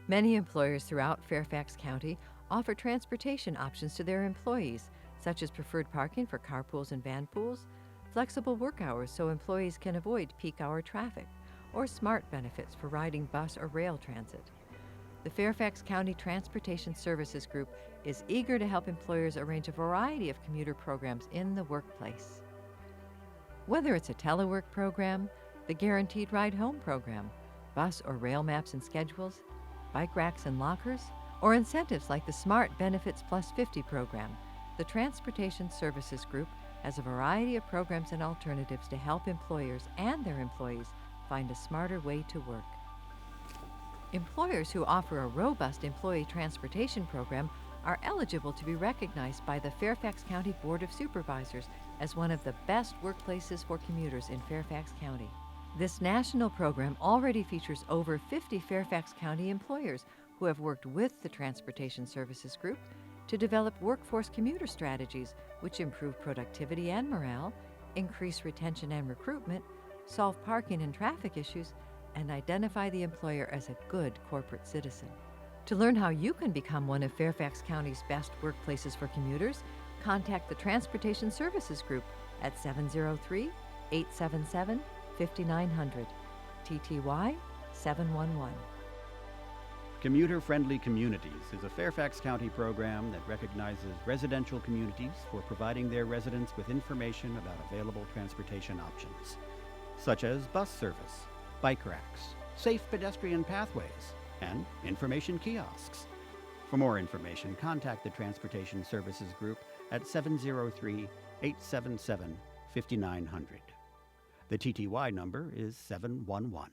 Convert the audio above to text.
Many employers throughout Fairfax County offer transportation options to their employees, such as preferred parking for carpools and van pools, flexible work hours so employees can avoid peak hour traffic, or smart benefits for riding bus or rail transit. The Fairfax County Transportation Services Group is eager to help employers arrange a variety of commuter programs in the workplace. Whether it's a telework program, the Guaranteed Ride Home program, bus or rail maps and schedules, bike racks and lockers, or incentives like the Smart Benefits Plus 50 program, the Transportation Services Group has a variety of programs and alternatives to help employers and their employees find a smarter way to work. Employers who offer a robust employee transportation program are eligible to be recognized by the Fairfax County Board of Supervisors as one of the best workplaces for commuters in Fairfax County. This national program already features over 50 Fairfax County employers who have worked with the Transportation Services Group to develop workforce commuter strategies which improve productivity and morale, increase retention and recruitment, solve parking and traffic issues, and identify the employer as a good corporate citizen. To learn how you can become one of Fairfax County's best workplaces for commuters, contact the Transportation Services Group at 703-877-5900, TTY 711. Commuter-Friendly Communities is a Fairfax County program that recognizes residential communities for providing their residents with information about available transportation options, such as bus service, bike racks, safe pedestrian pathways, and information kiosks. For more information, contact the Transportation Services Group at 703-877-5900. The TTY number is 711.